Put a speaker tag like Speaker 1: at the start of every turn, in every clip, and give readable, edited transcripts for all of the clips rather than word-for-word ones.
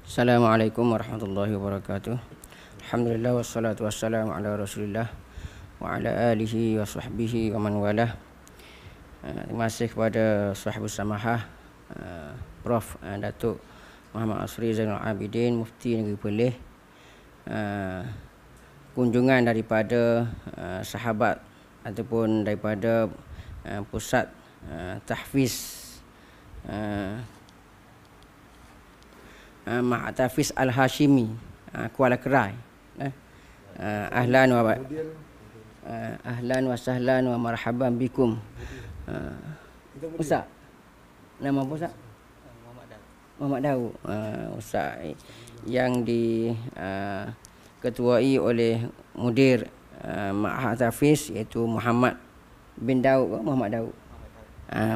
Speaker 1: Assalamualaikum warahmatullahi wabarakatuh. Alhamdulillah wassalatu wassalamu ala Rasulillah wa ala alihi wa sahbihi wa man walah. Terima kasih kepada Sahibus Samahah Prof. Datuk Muhammad Asri Zainul Abidin, Mufti Negeri Perlis, kunjungan daripada sahabat ataupun daripada pusat tahfiz Ma'had Tahfiz Al-Hashimi, Kuala Kerai. Ahlan wa sahlan wa marhaban bikum. Ustaz, nama apa Ustaz? Muhammad Daud. Ustaz yang diketuai oleh mudir Ma'had Tahfiz, iaitu Muhammad bin Daud. Muhammad Daud.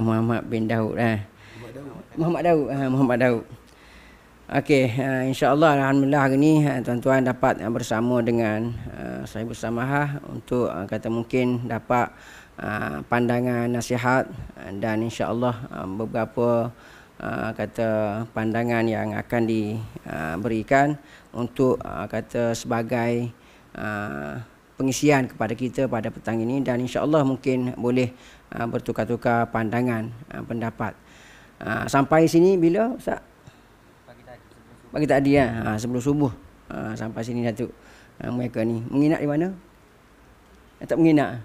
Speaker 1: Muhammad bin Daud. Muhammad Daud. Okey, insya-Allah alhamdulillah hari ini tuan-tuan dapat bersama dengan Sahibus Samahah untuk kata mungkin dapat pandangan nasihat dan insya-Allah beberapa kata pandangan yang akan diberikan untuk kata sebagai pengisian kepada kita pada petang ini, dan insya-Allah mungkin boleh bertukar-tukar pandangan pendapat. Sampai sini bila Ustaz? Pagi tadi sebelum subuh. Sampai sini Datuk. Mereka ni menginap di mana? Tak menginap.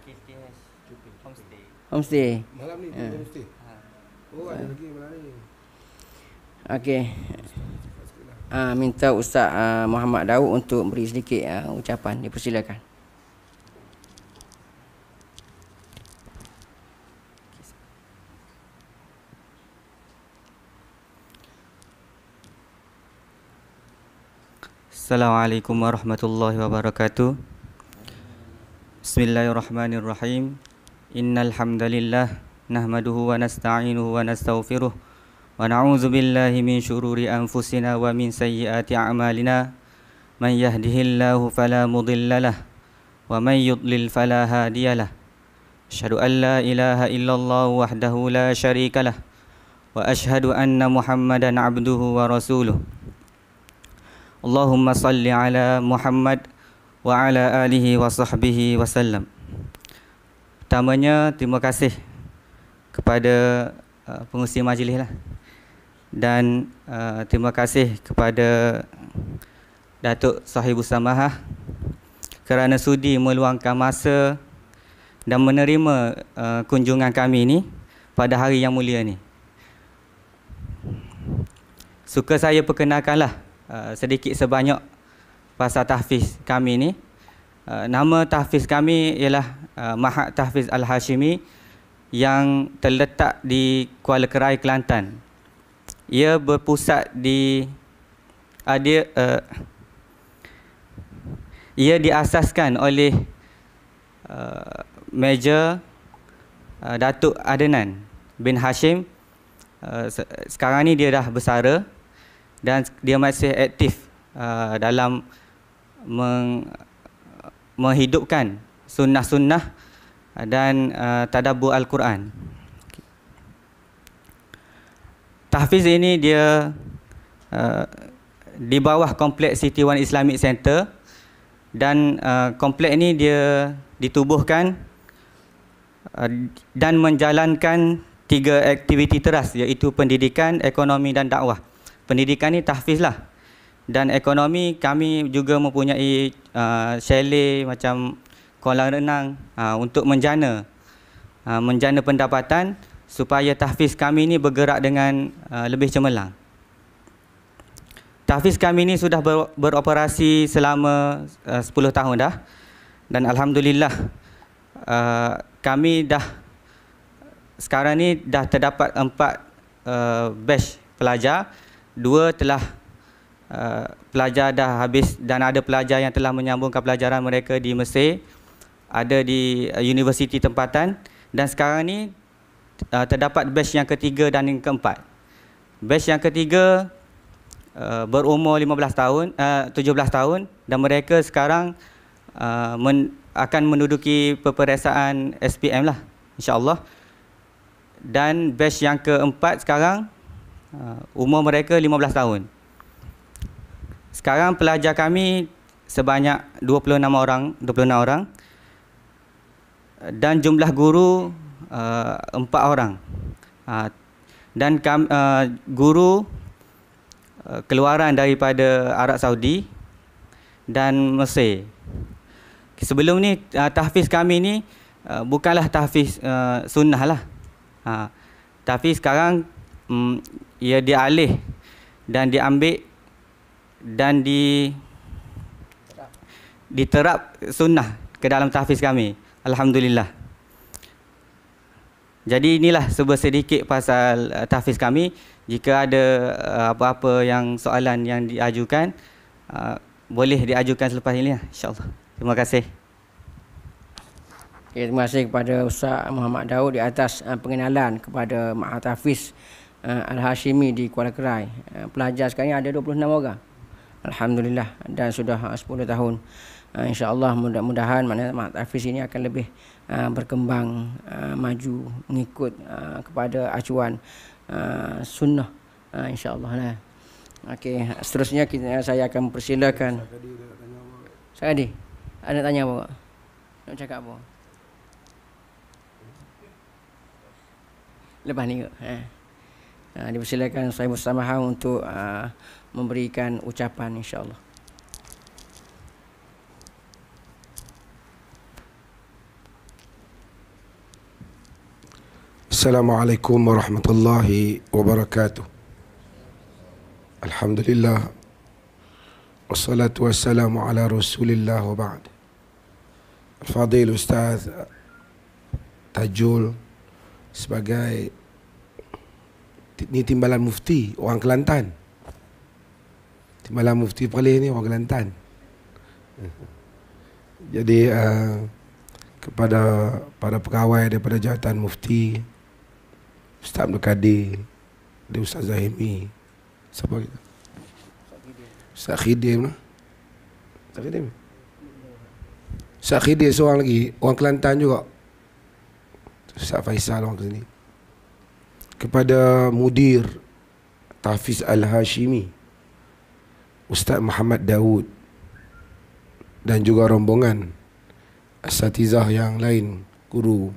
Speaker 1: Homestay.
Speaker 2: Malam ni homestay. Oh, ada lagi malam ni.
Speaker 1: Okey. Minta Ustaz Muhammad Daud untuk beri sedikit ucapan. Dipersilakan.
Speaker 3: Assalamualaikum warahmatullahi wabarakatuh. Bismillahirrahmanirrahim. Innal hamdalillah nahmaduhu wa nasta'inuhu wa nastaghfiruh wa na'udzu billahi min syururi anfusina wa min sayyiati a'malina. Man yahdihillahu fala mudhillalah wa man yudlil fala hadiyalah. Asyhadu an la ilaha illallah wahdahu la syarikalah wa asyhadu anna Muhammadan abduhu wa rasuluh. Allahumma salli ala Muhammad wa ala alihi wa sahbihi wasallam. Pertamanya, terima kasih kepada pengurusi majlis lah. Dan terima kasih kepada Datuk Sahibus Samahah kerana sudi meluangkan masa dan menerima kunjungan kami ni pada hari yang mulia ni. Suka saya perkenalkanlah sedikit sebanyak pasal tahfiz kami ni. Nama tahfiz kami ialah Ma'had Tahfiz Al-Hashimi yang terletak di Kuala Kerai, Kelantan. Ia berpusat ia diasaskan oleh Major Datuk Adnan bin Hashim. Sekarang ni dia dah bersara dan dia masih aktif dalam menghidupkan sunnah-sunnah dan tadabbur Al-Quran. Tahfiz ini dia di bawah kompleks City One Islamic Center, dan kompleks ini dia ditubuhkan dan menjalankan 3 aktiviti teras, iaitu pendidikan, ekonomi dan dakwah. Pendidikan ni tahfiz lah, dan ekonomi kami juga mempunyai chalet macam kolam renang untuk menjana pendapatan supaya tahfiz kami ni bergerak dengan lebih cemerlang. Tahfiz kami ni sudah beroperasi selama 10 tahun dah, dan alhamdulillah kami dah sekarang ni dah terdapat 4 batch pelajar. 2 telah pelajar dah habis, dan ada pelajar yang telah menyambungkan pelajaran mereka di Mesir, ada di universiti tempatan, dan sekarang ni terdapat batch yang ketiga dan yang keempat. Batch yang ketiga berumur 17 tahun, dan mereka sekarang akan menduduki peperiksaan SPM lah, insya-Allah. Dan batch yang keempat sekarang umur mereka 15 tahun. Sekarang pelajar kami sebanyak 26 orang dan jumlah guru 4 orang. Dan guru keluaran daripada Arab Saudi dan Mesir. Sebelum ni tahfiz kami ni bukanlah tahfiz sunnah lah. Tapi sekarang ia dialih dan diambil dan diterap sunnah ke dalam tahfiz kami. Alhamdulillah. Jadi inilah sedikit pasal tahfiz kami. Jika ada apa-apa yang soalan yang diajukan, boleh diajukan selepas ini, insya-Allah. Terima kasih.
Speaker 1: Okay, terima kasih kepada Ustaz Muhammad Daud di atas pengenalan kepada Ma'had Tahfiz Al-Hashimi di Kuala Kerai. Pelajar sekarang ada 26 orang. Alhamdulillah, dan sudah 10 tahun. InsyaAllah mudah-mudahan Ma'had Tahfiz ini akan lebih berkembang, maju, mengikut kepada acuan sunnah, insyaAllah lah. Okey, seterusnya saya akan persilakan. Sakadi, ada tanya apa? Nak cakap apa? Lepas ni ke? Dipersilakan saya bersama untuk memberikan ucapan, insyaAllah.
Speaker 2: Assalamualaikum warahmatullahi wabarakatuh. Alhamdulillah. Wassalatu wassalamu ala Rasulillah wa ba'd. Al-Fadil Ustaz Tajul sebagai timbalan mufti orang Kelantan. Timbalan mufti Perlis ni orang Kelantan. Jadi kepada para pegawai daripada jawatan mufti, Ustaz Abdul Kadir, ada Ustaz Zahimi, siapa kita? Ustaz Khidim lah. Ustaz Khidim. Ustaz Khidim seorang lagi, orang Kelantan juga. Ustaz Faisal orang ke sini. Kepada Mudir Tahfiz Al-Hashimi, Ustaz Muhammad Daud, dan juga rombongan asatizah yang lain, guru,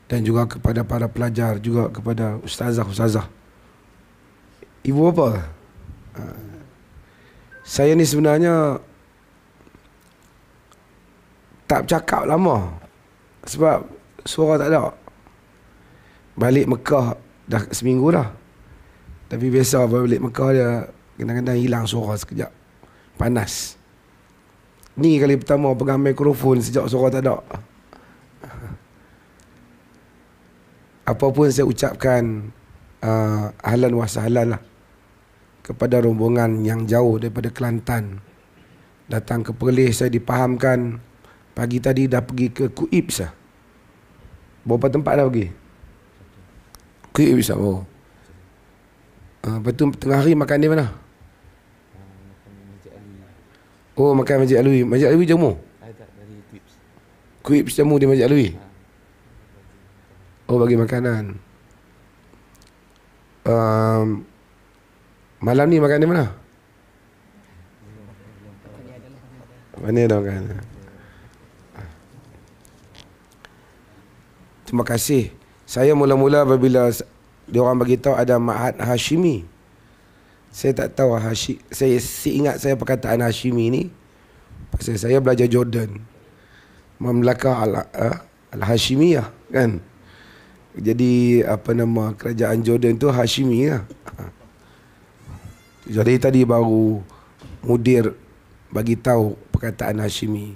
Speaker 2: dan juga kepada para pelajar, juga kepada ustazah. Ibu bapa, saya ni sebenarnya tak bercakap lama sebab suara tak ada. Balik Mekah dah seminggu dah. Tapi biasa balik Mekah dia kadang-kadang hilang suara sekejap. Panas. Ni kali pertama pegang mikrofon sejak suara tak ada. Apa pun saya ucapkan ahlan wa sahlan lah kepada rombongan yang jauh daripada Kelantan datang ke Perlis. Saya dipahamkan pagi tadi dah pergi ke Kuib sah. Berapa tempat dah pergi? Kuib sah. Lepas tu tengah hari makan di mana? Oh, makan Masjid Alwi. Masjid Alwi jamu? Kuib jamu di Masjid Alwi. Oh, bagi makanan. Malam ni makan di mana? Mana dah makan? Terima kasih. Saya mula-mula apabila diorang bagi tahu ada Ma'had Hashimi, saya tak tahu saya ingat saya perkataan Hashimi ni pasal saya belajar Jordan, Mamlakah Al-Hashimiyah kan. Jadi apa nama kerajaan Jordan tu Hashimi lah. Jadi tadi baru mudir bagi tahu perkataan Hashimi.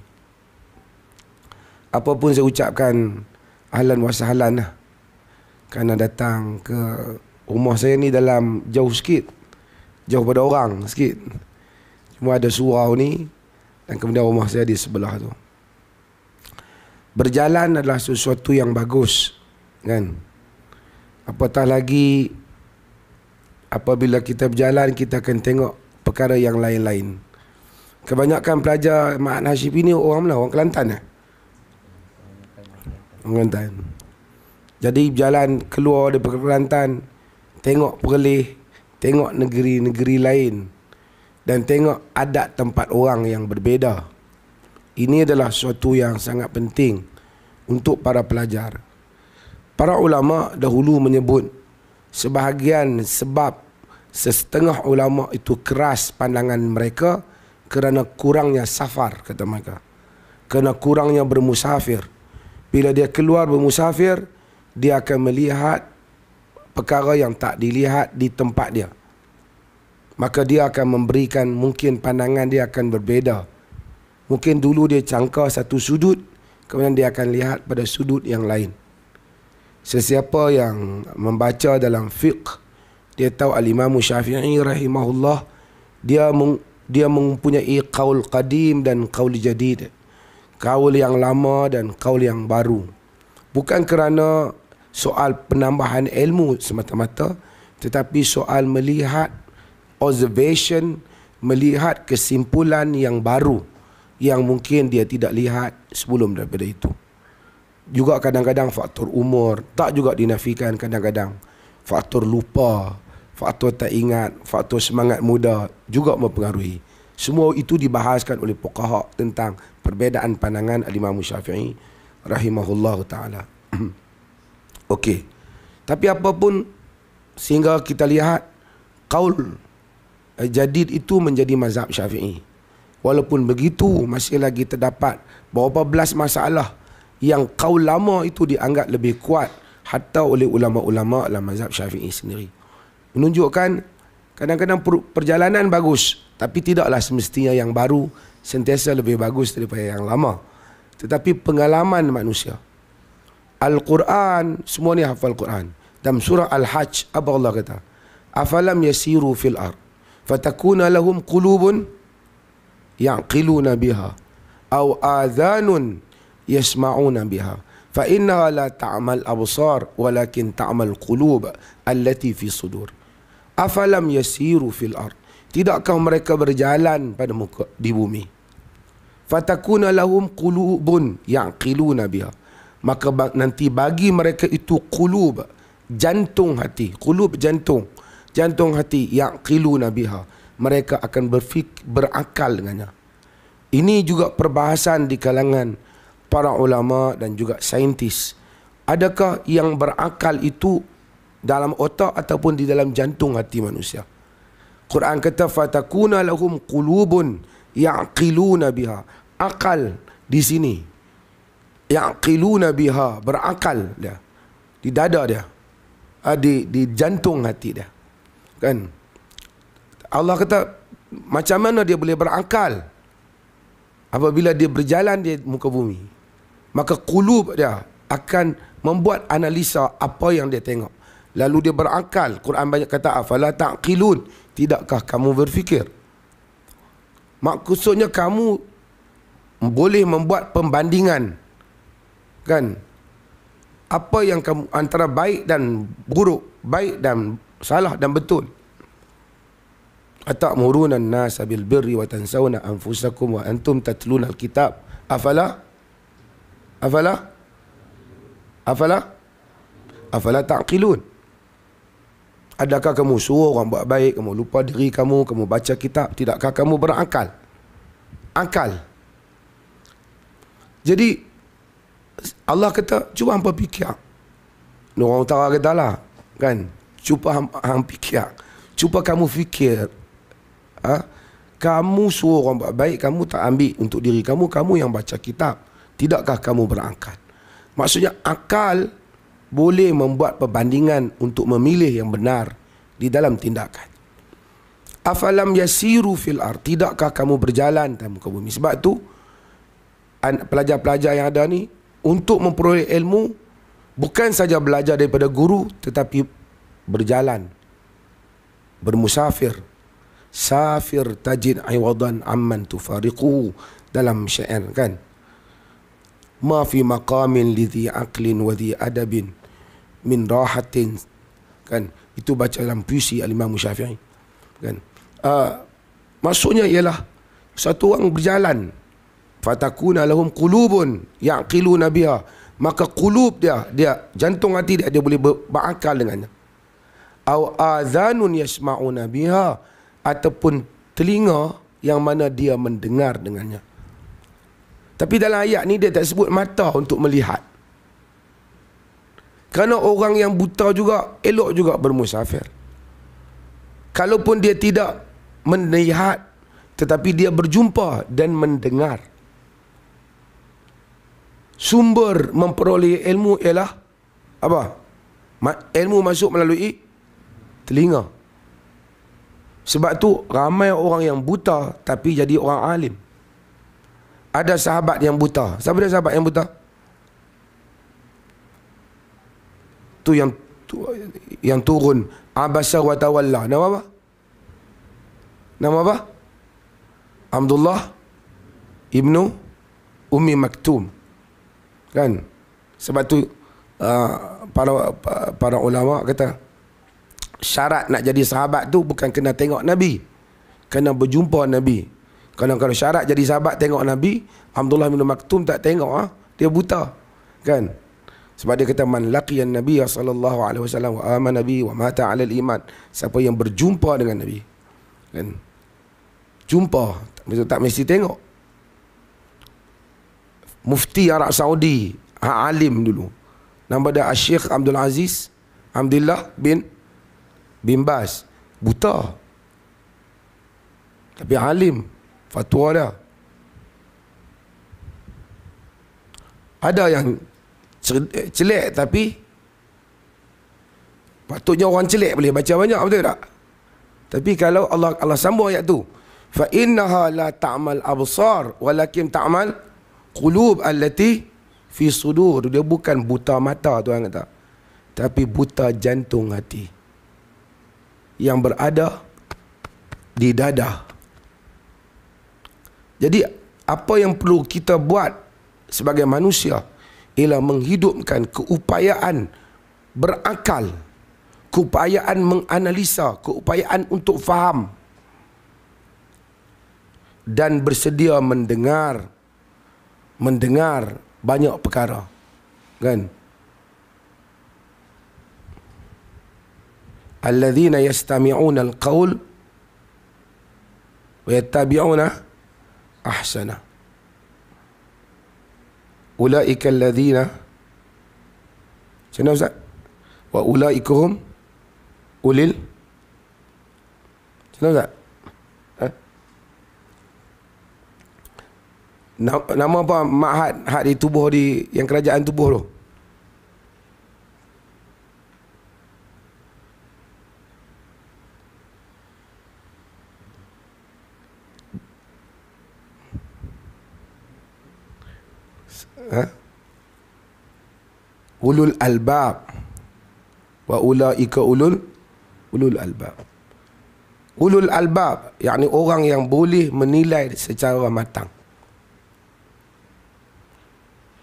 Speaker 2: Apa pun saya ucapkan ahlan wa sahlan lah. Kerana datang ke rumah saya ni dalam jauh sikit. Jauh pada orang sikit. Cuma ada surau ni dan kemudian rumah saya di sebelah tu. Berjalan adalah sesuatu yang bagus, kan? Apatah lagi apabila kita berjalan, kita akan tengok perkara yang lain-lain. Kebanyakan pelajar Ma'had Hashimi ni orang mana? Orang Kelantan lah. Orang Kelantan. Jadi berjalan keluar daripada Kelantan, tengok Perlis, tengok negeri-negeri lain. dan tengok adat tempat orang yang berbeza. Ini adalah sesuatu yang sangat penting untuk para pelajar. Para ulama dahulu menyebut sebahagian sebab setengah ulama itu keras pandangan mereka kerana kurangnya safar, kata mereka. Kerana kurangnya bermusafir. Bila dia keluar bermusafir, dia akan melihat perkara yang tak dilihat di tempat dia. Maka dia akan memberikan, mungkin pandangan dia akan berbeza. Mungkin dulu dia cangkar satu sudut, kemudian dia akan lihat pada sudut yang lain. Sesiapa yang membaca dalam fiqh, dia tahu Al-Imam Syafi'i rahimahullah, dia mempunyai qaul qadim dan qaul jadid. Qaul yang lama dan qaul yang baru. Bukan kerana soal penambahan ilmu semata-mata, tetapi soal melihat observation, melihat kesimpulan yang baru yang mungkin dia tidak lihat sebelum daripada itu. Juga kadang-kadang faktor umur, tak juga dinafikan kadang-kadang. Faktor lupa, faktor tak ingat, faktor semangat muda juga mempengaruhi. Semua itu dibahaskan oleh fuqaha tentang perbezaan pandangan Al-Imam Syafi'i rahimahullah ta'ala. Okey. Tapi apapun, sehingga kita lihat qaul jadid itu menjadi mazhab Syafi'i. Walaupun begitu, masih lagi terdapat beberapa belas masalah yang qaul lama itu dianggap lebih kuat hatta oleh ulama-ulama dalam mazhab Syafi'i sendiri. Menunjukkan kadang-kadang perjalanan bagus, tapi tidaklah semestinya yang baru sentiasa lebih bagus daripada yang lama. Tetapi pengalaman manusia. Al-Quran, semua ni hafal Quran. Dalam surah Al-Hajj, apa Allah kata? Afalam yasiru fil ard fatakuna lahum qulubun ya'qiluna biha aw adhanun yasma'una biha fa innaha la ta'mal absar walakin ta'mal qulub allati fi sudur. Afalam yasiru fil ard, tidakkah mereka berjalan pada muka di bumi? Fatakuna lahum qulubun ya'qiluna biha, maka nanti bagi mereka itu qulub, jantung hati, qulub jantung, jantung hati, ya'qiluna biha, mereka akan berakal dengannya. Ini juga perbahasan di kalangan para ulama dan juga saintis. Adakah yang berakal itu dalam otak ataupun di dalam jantung hati manusia? Quran kata fatakuna lahum qulubun ya'qiluna biha. Akal di sini, ya'qiluna biha, berakal dia di dada dia, di jantung hati dia. Kan? Allah kata macam mana dia boleh berakal apabila dia berjalan di muka bumi? Maka qulub dia akan membuat analisa apa yang dia tengok. Lalu dia berakal. Quran banyak kata afala ta'qilun, tidakkah kamu berfikir? Maksudnya kamu boleh membuat pembandingan, kan? Apa yang kamu antara baik dan buruk, baik dan salah dan betul. Atamuruna an-nasa bil birri wa tansawna anfusakum wa antum tatluna al-kitab afala ta'qilun. Adakah kamu suruh orang buat baik, kamu lupa diri kamu, kamu baca kitab, tidakkah kamu berakal? Akal. Jadi Allah kata cuba hampa fikir. Orang utara kata lah, kan, cuba hampa fikir, cuba kamu fikir. Kamu suruh orang buat baik, kamu tak ambil untuk diri kamu, kamu yang baca kitab, tidakkah kamu berakal? Maksudnya akal boleh membuat perbandingan untuk memilih yang benar di dalam tindakan. Afalam yasiru fil ard, tidakkah kamu berjalan dalam muka bumi? Sebab tu pelajar-pelajar yang ada ni untuk memperoleh ilmu bukan saja belajar daripada guru, tetapi berjalan, bermusafir. Safir tajid iwadan amman tufariquhu, dalam syair, kan? Ma fi maqamin lidhi aqlin wa dhi adabin min rahatin, kan? Itu baca dalam puisi Al-Imam Syafi'i, kan? Maksudnya ialah satu orang berjalan, fatakuna lahum qulubun ya'qiluna biha, maka qulub dia jantung hati dia boleh berakal dengannya. Aw adhanun yasma'una biha, ataupun telinga yang mana dia mendengar dengannya. Tapi dalam ayat ni dia tak sebut mata untuk melihat. Kerana orang yang buta juga elok juga bermusafir. Kalaupun dia tidak melihat, tetapi dia berjumpa dan mendengar. Sumber memperoleh ilmu ialah apa? Ilmu masuk melalui telinga. Sebab tu ramai orang yang buta tapi jadi orang alim. Ada sahabat yang buta. Siapa dia sahabat yang buta? Tu yang turun Abasa wa tawalla. Nama apa? Nama apa? Abdullah ibnu Ummi Maktum. Kan? Sebab tu para ulama kata syarat nak jadi sahabat tu bukan kena tengok Nabi, kena berjumpa Nabi. Kalau syarat jadi sahabat tengok Nabi, Abdullah bin Maktum tak tengok, dia buta. Kan? Sebab dia kata man laqiyan Nabi sallallahu alaihi wasallam wa amana nabi wa mata 'ala al-iman. Siapa yang berjumpa dengan Nabi. Kan? Jumpa, tak mesti tengok. Mufti Arab Saudi, alim dulu. Nama dia Syekh Abdul Aziz Abdullah bin Bas. Buta. Tapi alim. Fatwa dia. Ada yang celek tapi patutnya orang celek boleh baca banyak, betul tak? Tapi kalau Allah sambung ayat tu, fa innaha la ta'mal absar walakin ta'mal qulub allati fi sudur. Dia bukan buta mata, Tuhan kata, tapi buta jantung hati yang berada di dada. Jadi apa yang perlu kita buat sebagai manusia ialah menghidupkan keupayaan berakal, keupayaan menganalisa, keupayaan untuk faham dan bersedia mendengar banyak perkara. Kan? Alladzina yastami'una al-qaul wa yattabi'una ahsana. Ulaika alladzina, macam mana Ustaz? Wa ulaikahum ulil, macam mana Ustaz? Nama apa ma'had di tubuh, di yang kerajaan tubuh tu? Ulul albab. Wa ulaika ulul albab. Ulul albab yakni orang yang boleh menilai secara matang.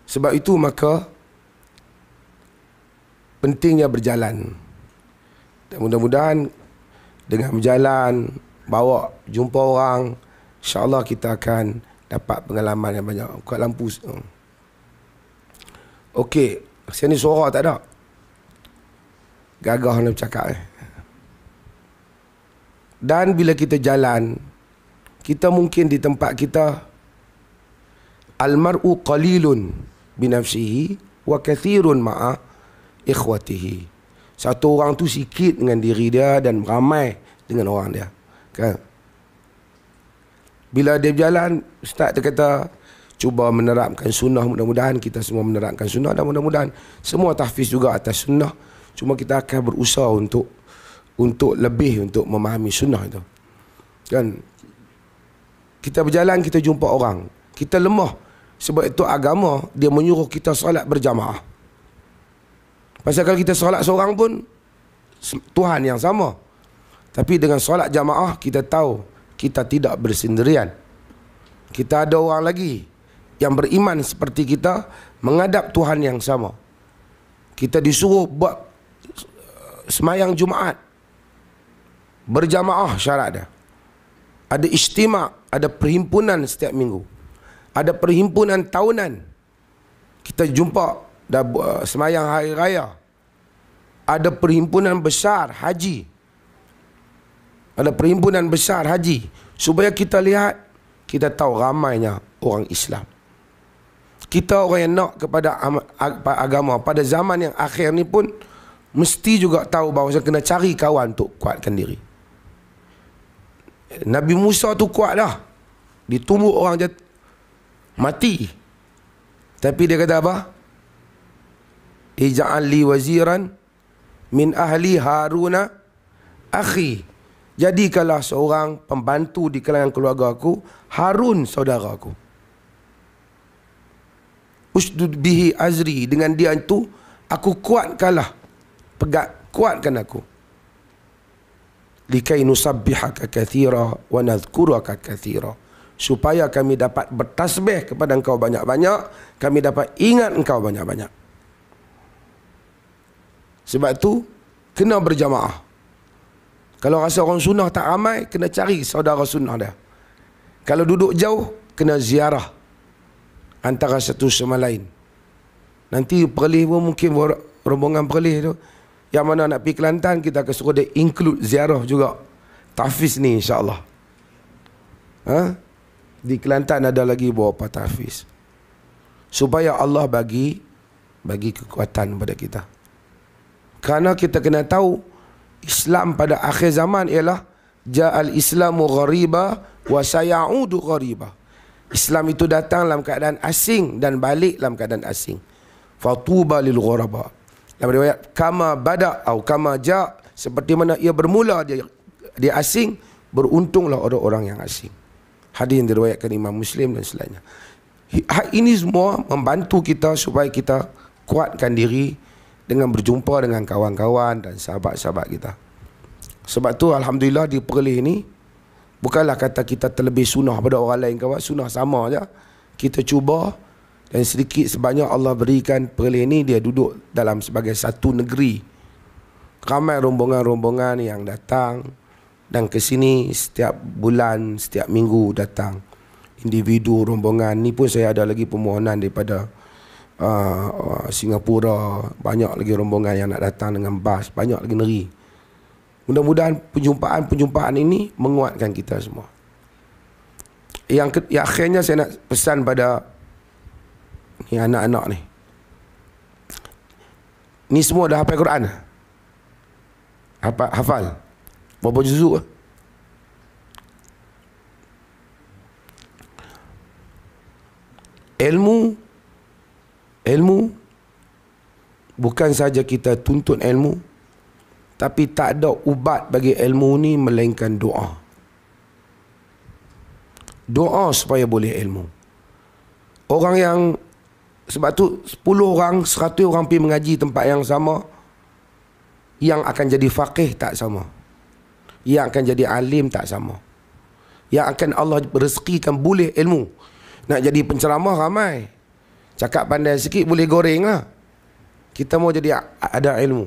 Speaker 2: Sebab itu maka pentingnya berjalan. Dan mudah-mudahan dengan berjalan, bawa jumpa orang, insya-Allah kita akan dapat pengalaman yang banyak. Buka lampu. Okey, sini suara tak ada. Gagah nak bercakap. Dan bila kita jalan, kita mungkin di tempat kita, almar'u qalilun binafsihi wa kathirun ma'a ikhwatihi. Satu orang tu sikit dengan diri dia dan ramai dengan orang dia. Kan? Bila dia berjalan, Ustaz dia kata, cuba menerapkan sunnah. Mudah-mudahan kita semua menerapkan sunnah dan mudah-mudahan semua tahfiz juga atas sunnah. Cuma kita akan berusaha untuk lebih untuk memahami sunnah itu. Kan? Kita berjalan, kita jumpa orang, kita lemah. Sebab itu agama dia menyuruh kita solat berjamaah. Pasal kalau kita solat seorang pun Tuhan yang sama. Tapi dengan solat jamaah kita tahu kita tidak bersendirian. Kita ada orang lagi yang beriman seperti kita menghadap Tuhan yang sama. Kita disuruh buat semayang Jumaat berjamaah, syarat dia. Ada ijtima', ada perhimpunan setiap minggu. Ada perhimpunan tahunan. Kita jumpa dah semayang hari raya. Ada perhimpunan besar haji. ada perhimpunan besar haji, supaya kita lihat, kita tahu ramainya orang Islam. Kita orang yang nak kepada agama pada zaman yang akhir ni pun mesti juga tahu bahawa kena cari kawan untuk kuatkan diri. Nabi Musa tu kuat dah, ditumbuk orang mati, tapi dia kata apa? Ij'al li waziran min ahli Haruna akhi. Jadikanlah seorang pembantu di kalangan keluarga aku, Harun saudara aku. Usdud bihi azri, dengan dia itu aku kuatkanlah, kuatkan aku. Likai nusabbihaka kathira wa nadhkuraka kathira, supaya kami dapat bertasbih kepada engkau banyak-banyak, kami dapat ingat engkau banyak-banyak. Sebab tu kena berjamaah. Kalau rasa orang sunnah tak ramai, kena cari saudara sunnah dia. Kalau duduk jauh, kena ziarah antara satu sama lain. Nanti Perlis pun mungkin rombongan Perlis tu, yang mana nak pergi Kelantan, kita akan suruh dia include ziarah juga tahfiz ni, insyaAllah. Di Kelantan ada lagi beberapa tahfiz, supaya Allah bagi kekuatan kepada kita. Kerana kita kena tahu Islam pada akhir zaman ialah ja'al islamu ghariba wa sayaudu ghariba. Islam itu datang dalam keadaan asing dan balik dalam keadaan asing. Fatuba lil ghuraba. Dalam riwayat kama bada atau kama ja, seperti mana ia bermula dia asing, beruntunglah orang-orang yang asing. Hadis yang diriwayatkan Imam Muslim dan selainnya. Ini semua membantu kita supaya kita kuatkan diri dengan berjumpa dengan kawan-kawan dan sahabat-sahabat kita. Sebab tu alhamdulillah di Perlis ni, bukanlah kata kita terlebih sunnah pada orang lain, kawan, sunnah sama aja. Kita cuba, dan sedikit sebanyak Allah berikan Perlis ni dia duduk dalam sebagai satu negeri. Ramai rombongan-rombongan yang datang dan ke sini setiap bulan, setiap minggu datang. Individu rombongan ni pun saya ada lagi permohonan daripada Singapura, banyak lagi rombongan yang nak datang dengan bas, banyak lagi negeri. Mudah-mudahan perjumpaan ini menguatkan kita semua. Yang akhirnya saya nak pesan pada ni anak-anak ni. Ni semua dah hafal Quran? Hafal? Berapa juzuk? Ilmu bukan saja kita tuntut ilmu, tapi tak ada ubat bagi ilmu ni melainkan doa. Doa supaya boleh ilmu. Orang yang, sebab tu 10 orang, 100 orang pergi mengaji tempat yang sama, yang akan jadi faqih tak sama, yang akan jadi alim tak sama, yang akan Allah rezekikan boleh ilmu. Nak jadi penceramah ramai, cakap pandai sikit boleh goreng lah. Kita mau jadi ada ilmu.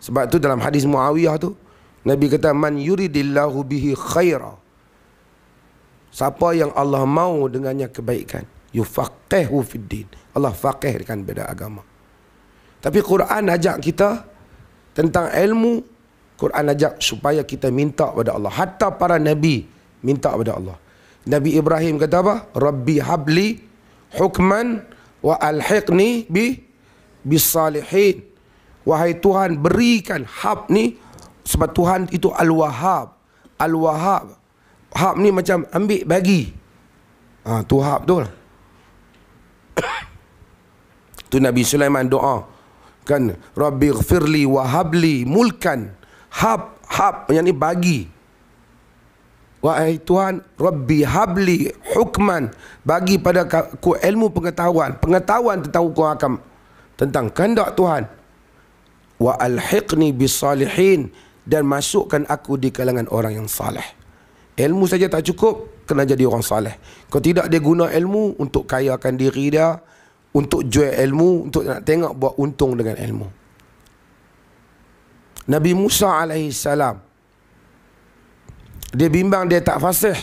Speaker 2: Sebab tu dalam hadis Muawiyah tu, Nabi kata, man yuridillahu bihi khaira, siapa yang Allah mau dengannya kebaikan, yufaqihu fid din, Allah faqihkan beda agama. Tapi Quran ajak kita tentang ilmu. Quran ajak supaya kita minta pada Allah. Hatta para Nabi minta pada Allah. Nabi Ibrahim kata apa? Rabbi habli hukman wa alhiqni bisalihin. Wahai Tuhan, berikan hab ni, sebab Tuhan itu Al-Wahhab. Al-Wahhab, hab ni macam ambil bagi. Tu hab tu lah. Tu Nabi Sulaiman doa kan, Rabbi ghfirli wa habli mulkan. Hab yang ni bagi. Wahai Tuhan, Rabbi habli hukman, bagi pada aku ilmu pengetahuan tentang hukum hakam, tentang kehendak Tuhan. Wa alhiqni bisalihin, dan masukkan aku di kalangan orang yang saleh. Ilmu saja tak cukup, kena jadi orang saleh. Kalau tidak, dia guna ilmu untuk kayakan diri dia, untuk jual ilmu, untuk nak tengok buat untung dengan ilmu. Nabi Musa AS, dia bimbang dia tak fasih.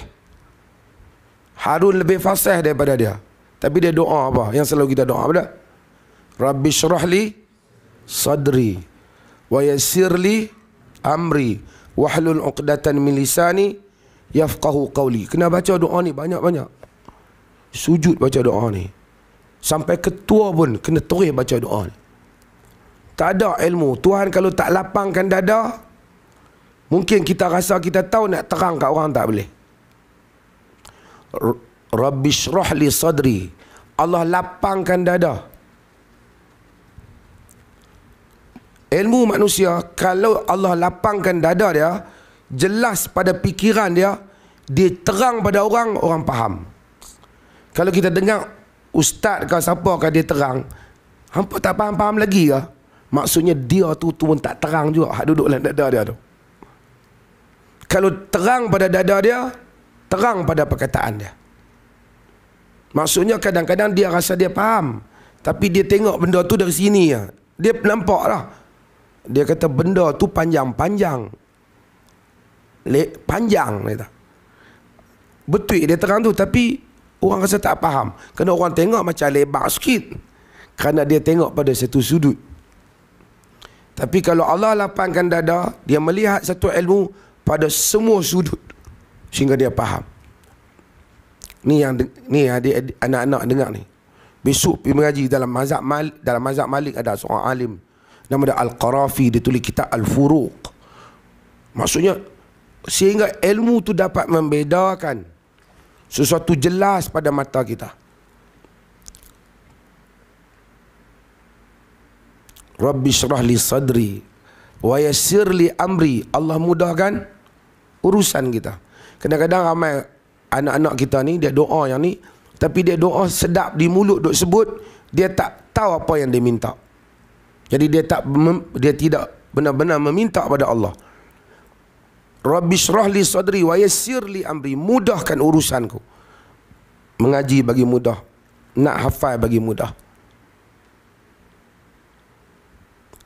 Speaker 2: Harun lebih fasih daripada dia, tapi dia doa apa? Yang selalu kita doa apa? Rabbi syrah li sadri wa yassir li amri wahlul 'uqdatan min lisani yafqahu qawli. Kena baca doa ni banyak-banyak. Sujud baca doa ni. Sampai ketua pun kena terus baca doa ni. Tak ada ilmu. Tuhan kalau tak lapangkan dada, mungkin kita rasa kita tahu nak terang kat orang, tak boleh. Rabbi shrah li sadri. Allah lapangkan dada. Ilmu manusia, kalau Allah lapangkan dada dia, jelas pada fikiran dia, dia terang pada orang, orang faham. Kalau kita dengar ustaz ke siapa ke dia terang, hampa tak faham-faham lagi ke? Maksudnya dia tu pun tak terang juga, hak duduk dalam dada dia tu. Kalau terang pada dada dia, terang pada perkataan dia. Maksudnya kadang-kadang dia rasa dia faham, tapi dia tengok benda tu dari sini ya. Dia nampak lah. Dia kata benda tu panjang-panjang. Panjang dia. Betul dia terang tu, tapi orang rasa tak faham. Kerana orang tengok macam lebar sikit. Kerana dia tengok pada satu sudut. Tapi kalau Allah lapangkan dada, dia melihat satu ilmu pada semua sudut, sehingga dia faham. Ni yang adik anak-anak dengar ni. Besok pergi mengaji dalam mazhab Malik ada seorang alim nama dia Al-Qarafi, dia tulis kitab Al-Furuq. Maksudnya sehingga ilmu tu dapat membedakan sesuatu jelas pada mata kita. Rabbi shrah li sadri wa yassir li amri. Allah mudahkan urusan kita. Kadang-kadang ramai anak-anak kita ni, dia doa yang ni, tapi dia doa sedap di mulut duk sebut, dia tak tahu apa yang dia minta. Jadi dia tidak benar-benar meminta pada Allah. Rabbi shrah li sadri wa yassir li amri. Mudahkan urusanku. Mengaji bagi mudah, nak hafal bagi mudah,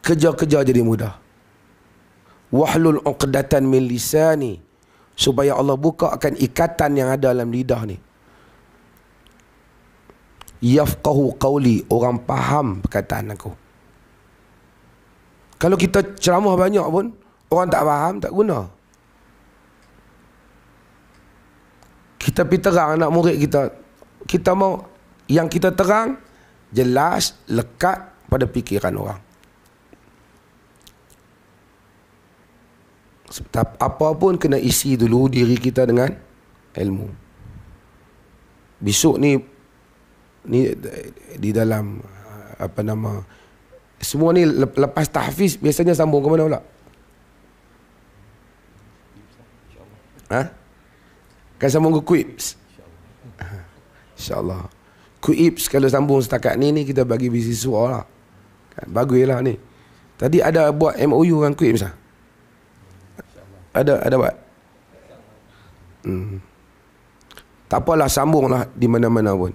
Speaker 2: kerja-kerja jadi mudah. Wahlul 'uqdatan min lisani. Supaya Allah buka akan ikatan yang ada dalam lidah ni. Yafqahu qawli. Orang faham perkataan aku. Kalau kita ceramah banyak pun, orang tak faham, tak guna. Kita pergi terang anak murid kita. Kita mau yang kita terang jelas, lekat pada fikiran orang. Apa pun kena isi dulu diri kita dengan ilmu. Besok ni di dalam apa nama, semua ni lepas tahfiz biasanya sambung ke mana pula? Ha? Kan sambung ke quips? InsyaAllah. Quips kalau sambung setakat ni kita bagi beasiswa lah. Kan, baguslah ni. Tadi ada buat MOU dengan quips lah. Ada buat? Tak apalah, sambunglah di mana-mana pun.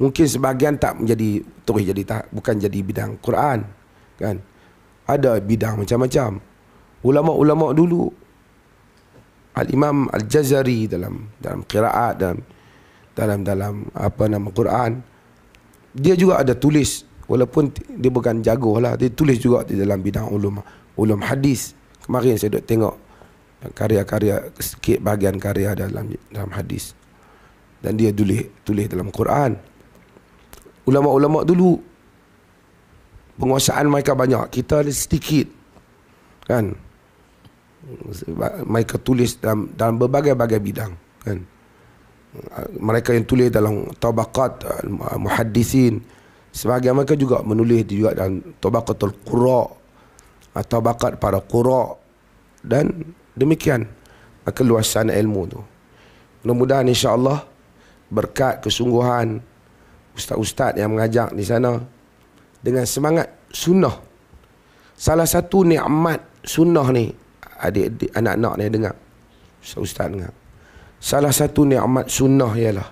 Speaker 2: Mungkin sebahagian tak menjadi terus jadi bukan jadi bidang Quran, kan? Ada bidang macam-macam. Ulama-ulama dulu, Al-Imam Al-Jazari dalam qiraat, dalam apa nama Quran, dia juga ada tulis, walaupun dia bukan jago lah, dia tulis juga di dalam bidang ulum hadis. Kemarin saya duk tengok karya-karya, sikit bahagian karya dalam hadis, dan dia tulis dalam Quran. Ulama-ulama dulu penguasaan mereka banyak, kita sedikit, kan? Mereka tulis dalam berbagai-bagai bidang, kan? Mereka yang tulis dalam tabaqat muhaddisin, sebahagian mereka juga menulis juga dalam tabaqatul qura, tabaqat para qura, dan demikian keluasan ilmu tu. Mudah-mudahan insya-Allah berkat kesungguhan ustaz-ustaz yang mengajak di sana dengan semangat sunnah. Salah satu nikmat sunnah ni, adik-adik anak-anak ni dengar, ustaz dengar. Salah satu nikmat sunnah ialah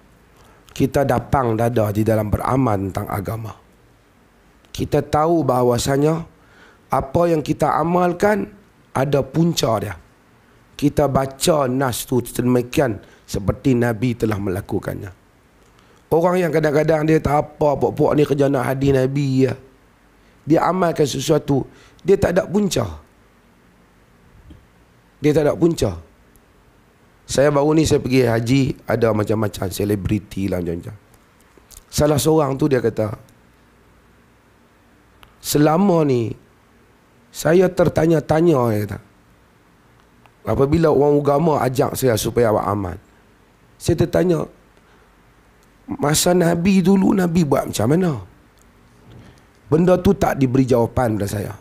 Speaker 2: kita dapang dada di dalam beramal tentang agama. Kita tahu bahawasanya apa yang kita amalkan ada punca dia. Kita baca nas tu sedemikian seperti Nabi telah melakukannya. Orang yang kadang-kadang dia tak apa, pok-pok ni kerja nak hadis Nabi ya. Dia amalkan sesuatu, dia tak ada punca. Dia tak ada punca. Saya baru ni saya pergi haji, ada macam-macam selebriti lah macam-macam. Salah seorang tu dia kata, selama ni saya tertanya-tanya, dia kata, apabila orang agama ajak saya supaya awak amal, saya tertanya, masa Nabi dulu, Nabi buat macam mana? Benda tu tak diberi jawapan pada saya.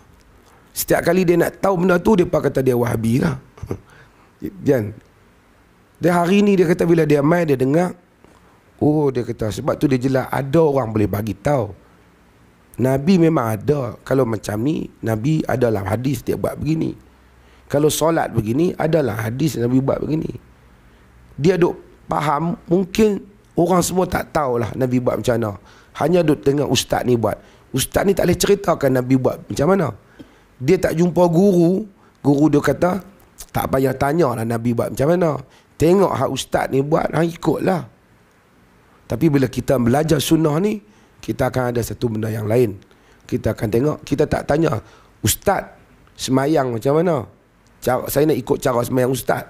Speaker 2: Setiap kali dia nak tahu benda tu, dia pun kata dia Wahabi lah. Kan? Dia hari ni dia kata bila dia mai, dia dengar, oh dia kata, sebab tu dia jelas ada orang boleh bagi tahu. Nabi memang ada. Kalau macam ni, Nabi adalah hadis dia buat begini. Kalau solat begini, adalah hadis Nabi buat begini. Dia duk faham, mungkin orang semua tak tahulah Nabi buat macam mana. Hanya duk dengar ustaz ni buat. Ustaz ni tak boleh ceritakan Nabi buat macam mana. Dia tak jumpa guru, guru dia kata, tak payah tanya lah Nabi buat macam mana. Tengok hak ustaz ni buat, ikutlah. Tapi bila kita belajar sunnah ni, kita akan ada satu benda yang lain. Kita akan tengok, kita tak tanya, ustaz semayang macam mana? Saya nak ikut cara semayang ustaz.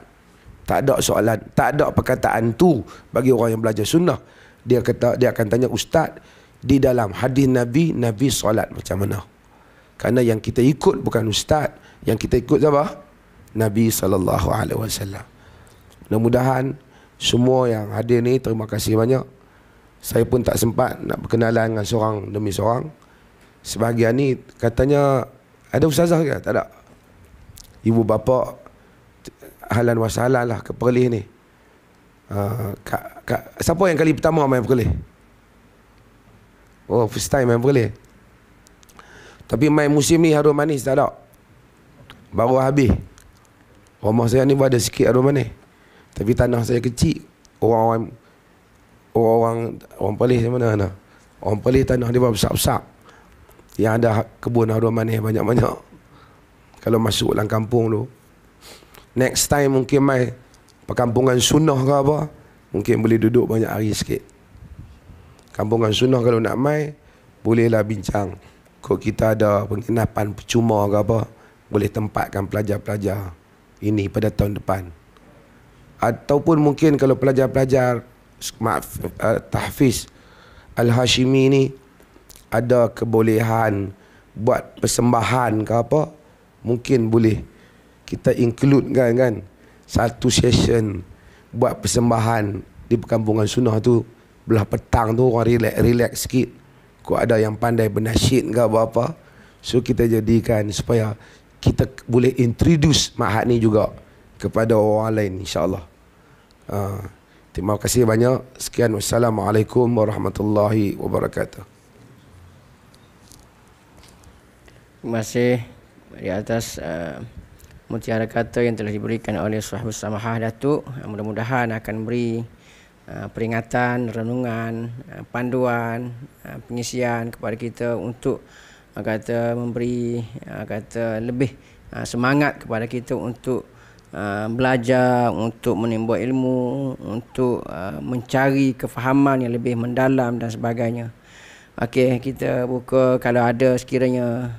Speaker 2: Tak ada soalan, tak ada perkataan tu bagi orang yang belajar sunnah. Dia kata, dia akan tanya, ustaz, di dalam hadis Nabi, Nabi solat macam mana? Kerana yang kita ikut bukan ustaz, yang kita ikut siapa? Nabi SAW. Mudah-mudahan semua yang hadir ni, terima kasih banyak. Saya pun tak sempat nak berkenalan dengan seorang demi seorang. Sebahagian ni katanya, ada ustazah ke? Tak ada. Ibu bapa halan wasalan lah ke Perlis ni. Siapa yang kali pertama main Perlis? Oh, first time main Perlis. Tapi main musim ni harum manis tak ada. Baru habis. Rumah saya ni pun ada sikit harum manis. Tapi tanah saya kecil. Orang Perlis macam mana? Orang Perlis tanah dia besar-besar. Yang ada kebun harum manis banyak-banyak. Kalau masuk dalam kampung tu. Next time mungkin mai perkampungan sunnah ke apa, mungkin boleh duduk banyak hari sikit. Kampungan sunnah kalau nak mai, bolehlah bincang. Kalau kita ada penginapan percuma ke apa, boleh tempatkan pelajar-pelajar ini pada tahun depan. Ataupun mungkin kalau pelajar-pelajar tahfiz Al-Hashimi ni ada kebolehan buat persembahan ke apa, mungkin boleh kita include kan satu session buat persembahan di perkampungan sunnah tu. Belah petang tu orang relax sikit. Kau ada yang pandai bernasyid ke apa-apa, so kita jadikan supaya kita boleh introduce ma'had ni juga kepada orang lain, insyaAllah. Terima kasih banyak. Sekian, wassalamualaikum warahmatullahi wabarakatuh.
Speaker 1: Terima kasih di atas mutiara kata yang telah diberikan oleh Sahibus Samahah Datuk. Mudah-mudahan akan beri peringatan, renungan, panduan, pengisian kepada kita untuk kata memberi kata lebih semangat kepada kita untuk belajar, untuk menimba ilmu, untuk mencari kefahaman yang lebih mendalam dan sebagainya. Okey, kita buka kalau ada sekiranya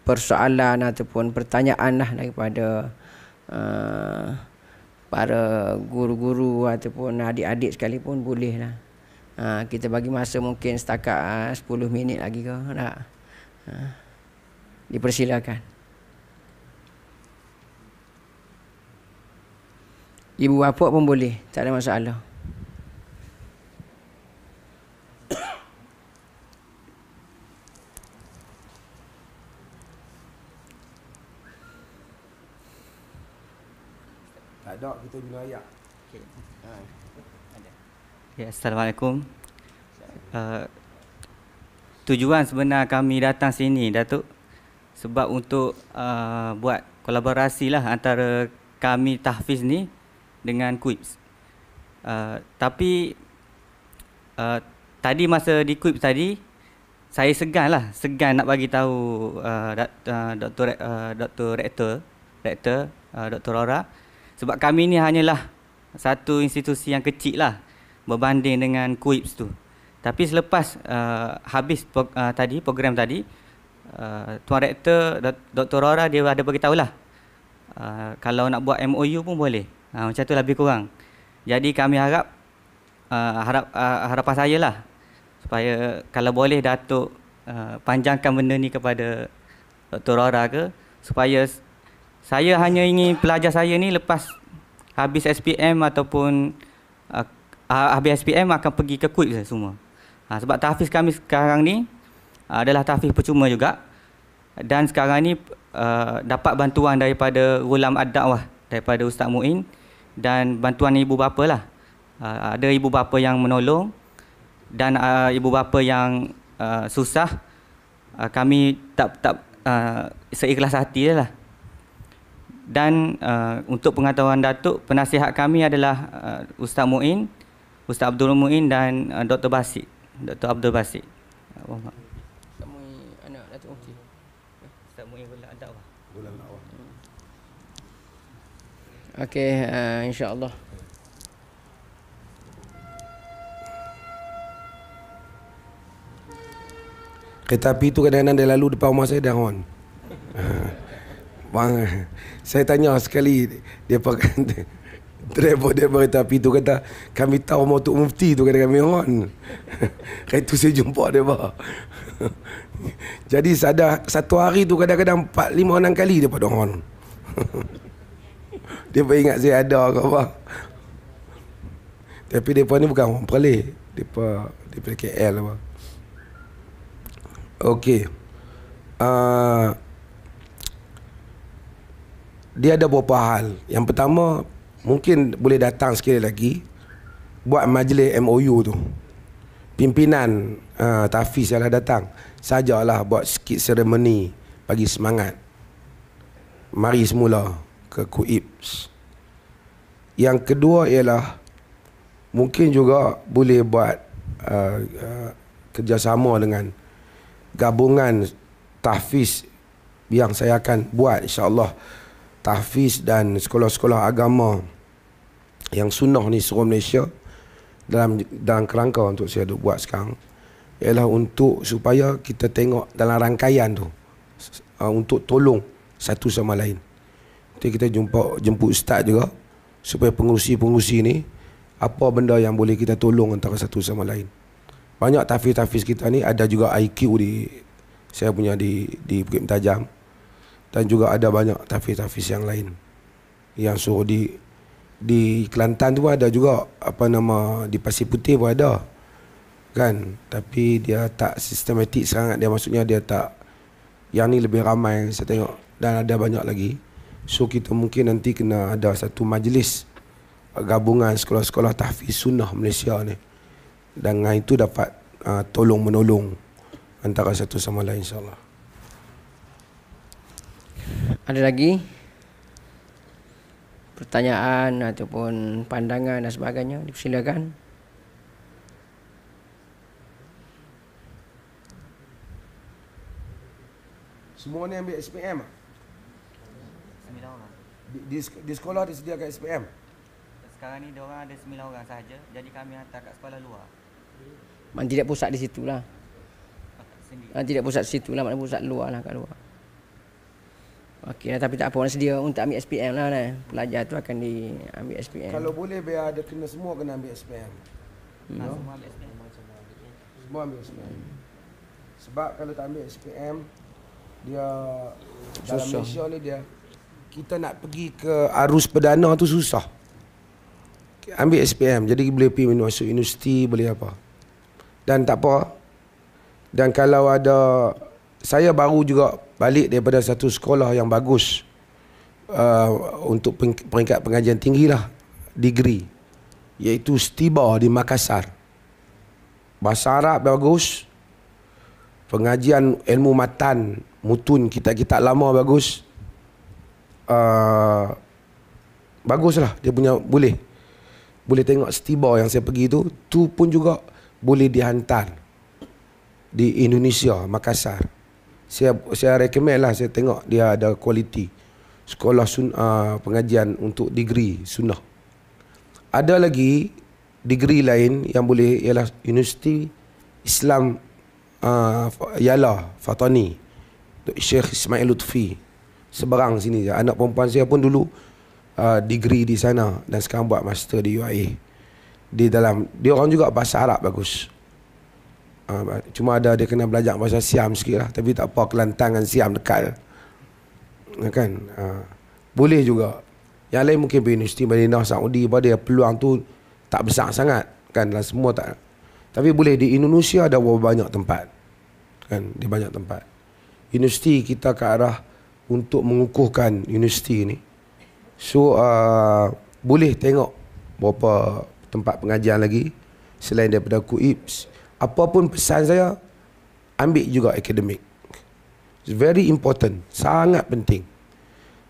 Speaker 1: persoalan ataupun pertanyaan lah daripada para guru-guru ataupun adik-adik sekalipun bolehlah. Kita bagi masa mungkin setakat 10 minit lagi ke tak? Dipersilakan. Ibu bapa pun boleh, tak ada masalah.
Speaker 2: Tak ada, kita guna ayat.
Speaker 3: Okay. Ya, Assalamualaikum. Tujuan sebenar kami datang sini, Datuk, sebab untuk buat kolaborasi lah antara kami tahfiz ni dengan KUIPS. Tapi tadi masa di KUIPS tadi, saya segan nak bagi tahu Dr. Rektor Dr. Rora, sebab kami ni hanyalah satu institusi yang kecil lah berbanding dengan KUIPS tu. Tapi selepas habis program tadi, Tuan Rektor Dr. Rora dia ada bagi tahulah Kalau nak buat MOU pun boleh. Macam tu lebih kurang. Jadi kami harap harapan saya lah supaya kalau boleh Datuk panjangkan benda ni kepada Dr. Rora ke, supaya saya hanya ingin pelajar saya ni lepas habis SPM ataupun habis SPM akan pergi ke KUIP semua. Sebab tahfiz kami sekarang ni adalah tahfiz percuma juga, dan sekarang ni dapat bantuan daripada Ghulam Ad-Da'wah daripada Ustaz Muin dan bantuan ibu bapa lah. Ada ibu bapa yang menolong dan ibu bapa yang susah, kami tak seikhlas hati lah. Dan untuk pengetahuan Datuk, penasihat kami adalah Ustaz Muin, Ustaz Abdul Muin dan Dr. Basit, Dr. Abdul Basit.
Speaker 1: Ustaz Muin anak Datuk Mufti.
Speaker 3: Ustaz Muin Ghulam Ad-Da'wah.
Speaker 1: Okey, insya-Allah.
Speaker 2: Kereta api tu kadang-kadang dia lalu depan rumah saya, dia on. Bang, saya tanya sekali, dia pakai driver kereta api tu kata, kami tahu rumah Tok Mufti tu kadang kami on. Kereta saya jumpa dia bah. Jadi satu hari tu kadang-kadang 4, 5, 6 kali dia pada on. Dia ingat saya ada ke apa. Tapi mereka ni bukan orang Perlis, mereka KL apa. Okey. Dia ada beberapa hal. Yang pertama, mungkin boleh datang sekali lagi buat majlis MOU tu. Pimpinan tahfiz yang datang, sajalah buat sikit seremoni bagi semangat. Mari semula ke KUIPS. Yang kedua ialah mungkin juga boleh buat kerjasama dengan gabungan tahfiz yang saya akan buat, insya-Allah, tahfiz dan sekolah-sekolah agama yang sunnah ni seluruh Malaysia. Dalam kerangka untuk saya buat sekarang ialah untuk supaya kita tengok dalam rangkaian tu, untuk tolong satu sama lain. Nanti kita jemput ustaz juga supaya pengurusi-pengurusi ni apa benda yang boleh kita tolong antara satu sama lain. Banyak tahfiz-tahfiz kita ni ada juga IQ saya punya di Bukit Mentajam, dan juga ada banyak tahfiz-tahfiz yang lain yang suruh di Kelantan tu ada juga, di Pasir Putih pun ada kan, tapi dia tak sistematik sangat. Dia maksudnya dia tak, yang ni lebih ramai saya tengok, dan ada banyak lagi. So kita mungkin nanti kena ada satu majlis gabungan sekolah-sekolah tahfiz sunnah Malaysia ni, dan dengan itu dapat tolong menolong antara satu sama lain, insya-Allah.
Speaker 1: Ada lagi pertanyaan ataupun pandangan dan sebagainya, dipersilakan.
Speaker 2: Semua ni ambil SPM? Di sekolah disediakan SPM?
Speaker 3: Sekarang ni diorang ada 9 orang sahaja, jadi kami hantar kat sekolah luar.
Speaker 1: Mana tidak pusat di situlah. Tidak pusat di situlah, mana pusat luar lah, kat luar. Okey lah, tapi tak apa, orang sedia untuk ambil SPM lah. Pelajar tu akan diambil SPM.
Speaker 2: Kalau boleh biar ada semua kena ambil SPM.
Speaker 3: Semua ambil SPM.
Speaker 2: Semua ambil SPM. Sebab kalau tak ambil SPM, dia dalam
Speaker 1: susah.
Speaker 2: Malaysia ni kita nak pergi ke arus perdana tu susah. Ambil SPM, jadi boleh pergi masuk universiti, boleh apa. Dan tak apa. Dan kalau ada, saya baru juga balik daripada satu sekolah yang bagus untuk peringkat pengajian tinggi lah, degree, iaitu STIBA di Makassar. Bahasa Arab bagus, pengajian ilmu matan, mutun, kitab-kitab lama bagus. Baguslah dia punya, boleh tengok STIBA yang saya pergi tu pun juga boleh dihantar di Indonesia, Makassar. Saya recommend lah, saya tengok dia ada kualiti sekolah pengajian untuk degree sunnah. Ada lagi degree lain yang boleh, ialah Universiti Islam Yala Fatani, Syekh Ismail Lutfi. seberang sini je. Anak perempuan saya pun dulu degree di sana dan sekarang buat master di UIA. Dia orang juga bahasa Arab bagus. Cuma dia kena belajar bahasa Siam sikit lah. Tapi tak apa, Kelantan dengan Siam dekat kan. Boleh juga. Yang lain mungkin pergi Universiti Madinah Saudi, pada peluang tu tak besar sangat kan, lah semua tak. Tapi boleh di Indonesia ada banyak tempat kan, di banyak tempat. Universiti kita ke arah untuk mengukuhkan universiti ni. So boleh tengok beberapa tempat pengajian lagi selain daripada KUIPS. Apapun pesan saya, ambil juga akademik. It's very important, sangat penting.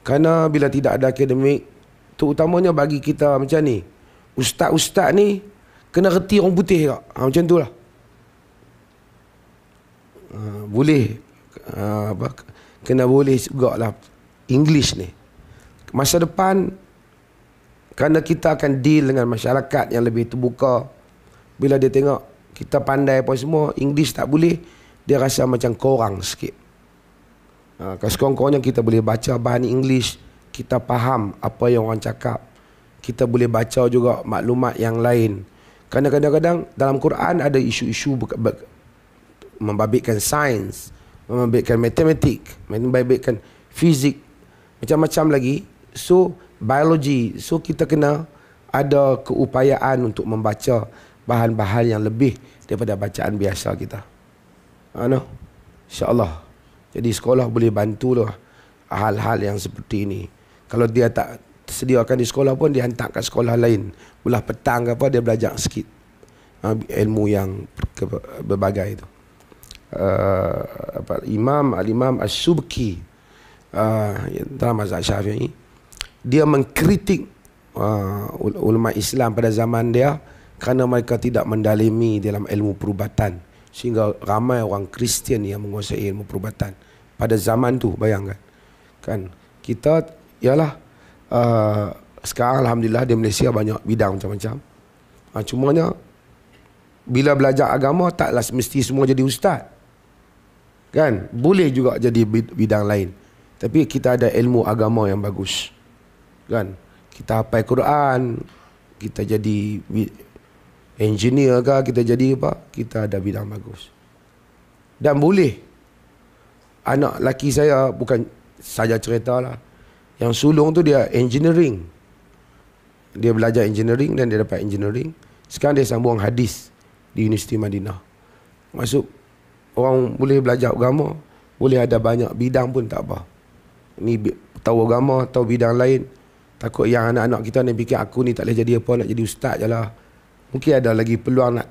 Speaker 2: Kerana bila tidak ada akademik, terutamanya bagi kita macam ni, ustaz-ustaz ni kena reti orang putih tak? Macam tu lah. Boleh kena boleh juga lah English ni. Masa depan, kerana kita akan deal dengan masyarakat yang lebih terbuka. Bila dia tengok kita pandai apa semua, English tak boleh, dia rasa macam korang sikit. Kalau sekurang-kurangnya kita boleh baca bahan English, kita faham apa yang orang cakap, kita boleh baca juga maklumat yang lain. Kerana kadang-kadang dalam Quran ada isu-isu membabitkan sains, membabitkan matematik, membabitkan fizik, macam-macam lagi. So biologi, so kita kena ada keupayaan untuk membaca bahan-bahan yang lebih daripada bacaan biasa kita. InsyaAllah. Jadi sekolah boleh bantu lah hal-hal yang seperti ini. Kalau dia tak sediakan di sekolah pun, dia hantar kat sekolah lain. Belah petang ke apa, dia belajar sikit ilmu yang berbagai itu. Al-Imam As-Subki dalam mazhab Syafi'i, dia mengkritik ulama Islam pada zaman dia kerana mereka tidak mendalimi dalam ilmu perubatan, sehingga ramai orang Kristian yang menguasai ilmu perubatan pada zaman tu. Bayangkan kan, kita ialah sekarang alhamdulillah di Malaysia banyak bidang macam-macam. Cumanya bila belajar agama taklah mesti semua jadi ustaz kan, boleh juga jadi bidang lain. Tapi kita ada ilmu agama yang bagus kan, kita hafal Quran, kita jadi engineer ke, kita jadi apa, kita ada bidang bagus. Dan boleh. Anak laki saya, bukan saja cerita lah, yang sulung tu dia engineering, dia belajar engineering dan dia dapat engineering. Sekarang dia sambung hadis di Universiti Madinah. Masuk, orang boleh belajar agama, boleh ada banyak bidang pun tak apa. Ni tahu agama, tahu bidang lain. Takut yang anak-anak kita ni fikir aku ni tak boleh jadi apa, nak jadi ustaz je lah. Mungkin ada lagi peluang nak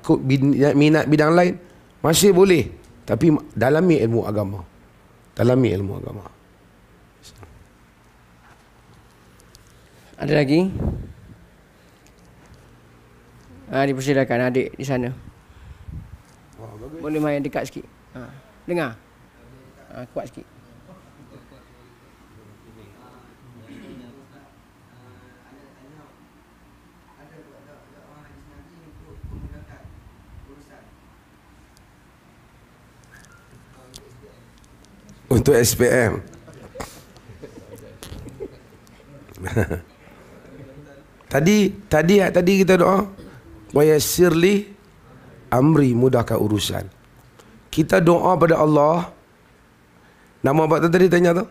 Speaker 2: minat bidang lain, masih boleh. Tapi dalami ilmu agama. Dalami ilmu agama.
Speaker 1: Ada lagi? Dipersilakan adik di sana. Boleh main dekat sikit. Dengar. Kuat sikit.
Speaker 2: Untuk SPM. Tadi kita doa, wa yassirli amri, mudahkan urusan. Kita doa pada Allah. Nama apa tadi tanya tu?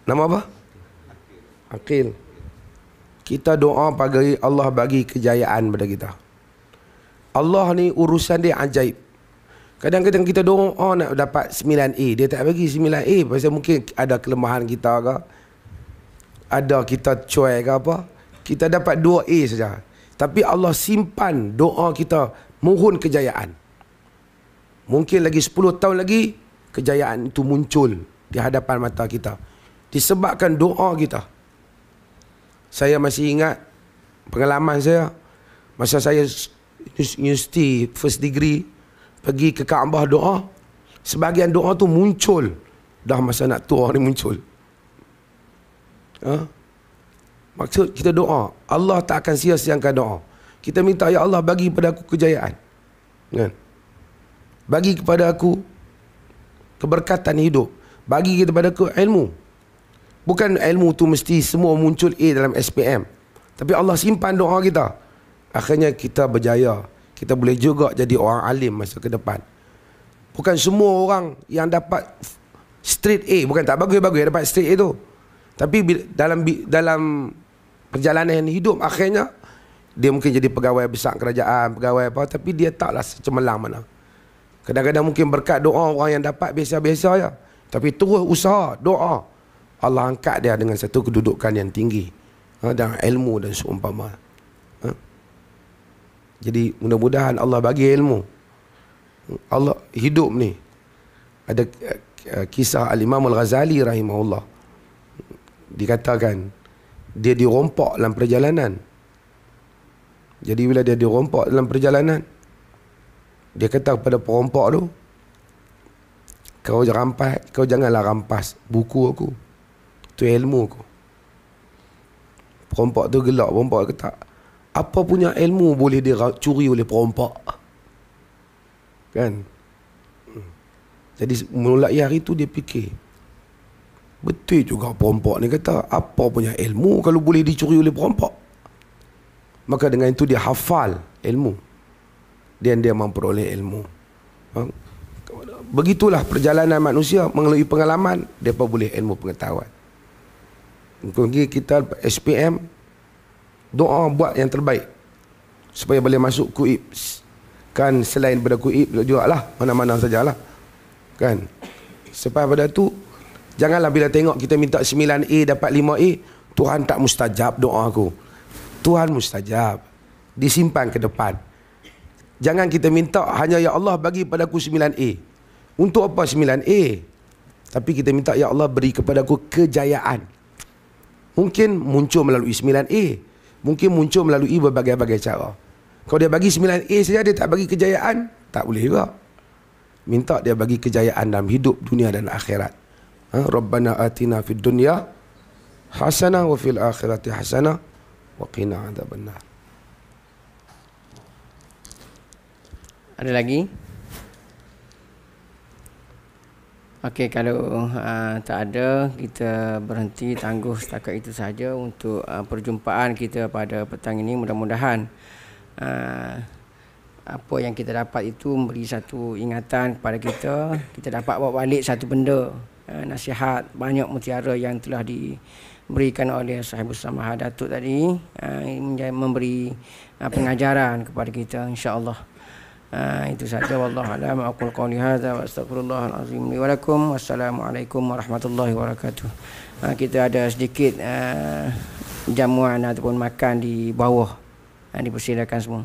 Speaker 2: Nama apa? Aqil. Kita doa bagi Allah bagi kejayaan pada kita. Allah ni urusan dia ajaib. Kadang-kadang kita doa nak dapat 9A, dia tak bagi 9A pasal mungkin ada kelemahan kita ke, ada kita cuai ke apa, kita dapat 2A saja. Tapi Allah simpan doa kita, mohon kejayaan. Mungkin lagi 10 tahun lagi kejayaan itu muncul di hadapan mata kita disebabkan doa kita. Saya masih ingat pengalaman saya masa saya universiti first degree, pergi ke Kaabah doa, sebahagian doa tu muncul dah masa nak tua ni muncul. Maksud kita doa, Allah tak akan sia-siakan doa. Kita minta, ya Allah bagi kepada aku kejayaan, kan? Bagi kepada aku keberkatan hidup, bagi kepada aku ilmu. Bukan ilmu tu mesti semua muncul A dalam SPM. Tapi Allah simpan doa kita. Akhirnya kita berjaya. Kita boleh juga jadi orang alim masa ke depan. Bukan semua orang yang dapat straight A, bukan tak bagus-bagus dapat straight A tu. Tapi dalam perjalanan hidup akhirnya dia mungkin jadi pegawai besar kerajaan, pegawai apa, tapi dia taklah secemerlang mana. Kadang-kadang mungkin berkat doa orang yang dapat biasa-biasa je. Tapi terus usaha, doa, Allah angkat dia dengan satu kedudukan yang tinggi, dengan ilmu dan seumpama. Jadi mudah-mudahan Allah bagi ilmu. Allah hidup ni. Ada kisah Al-Imam Al-Ghazali rahimahullah. Dikatakan dia dirompak dalam perjalanan. Jadi bila dia dirompak dalam perjalanan, dia kata kepada perompak tu, kau janganlah rampas buku aku. Itu ilmu aku. Perompak tu gelak. Perompak kata, apa punya ilmu boleh dicuri oleh perompak? Kan? Jadi mulai hari tu dia fikir, betul juga perompak ni kata, apa punya ilmu kalau boleh dicuri oleh perompak? Maka dengan itu dia hafal ilmu dan dia memperoleh ilmu. Begitulah perjalanan manusia melalui pengalaman, mereka boleh ilmu pengetahuan. Mungkin kita SPM, doa buat yang terbaik supaya boleh masuk KUIP. Kan selain daripada KUIP juga lah, mana-mana sajalah. Kan? Sebab pada tu, janganlah bila tengok kita minta 9A dapat 5A, Tuhan tak mustajab doa aku. Tuhan mustajab. Disimpan ke depan. Jangan kita minta hanya ya Allah bagi padaku 9A. Untuk apa 9A? Tapi kita minta ya Allah beri kepadaku kejayaan. Mungkin muncul melalui 9A. Mungkin muncul melalui berbagai-bagai cara. Kalau dia bagi 9A saja, dia tak bagi kejayaan, tak boleh juga. Minta dia bagi kejayaan dalam hidup dunia dan akhirat. Rabbana atina fid dunya hasanah wa fil akhirati hasanah wa qina adzabannar.
Speaker 1: Ada lagi? Okey, kalau tak ada, kita berhenti tangguh setakat itu saja untuk perjumpaan kita pada petang ini. Mudah-mudahan apa yang kita dapat itu memberi satu ingatan kepada kita. Kita dapat bawa balik satu benda, nasihat, banyak mutiara yang telah diberikan oleh Sahibus Samahah Datuk tadi, memberi pengajaran kepada kita, insya-Allah. Itu saja, wallahu a'lam. Aqul qawli hadza wa astaghfirullahal azim li wa lakum. Wassalamualaikum warahmatullahi wabarakatuh. Kita ada sedikit jamuan ataupun makan di bawah, dipersilakan semua.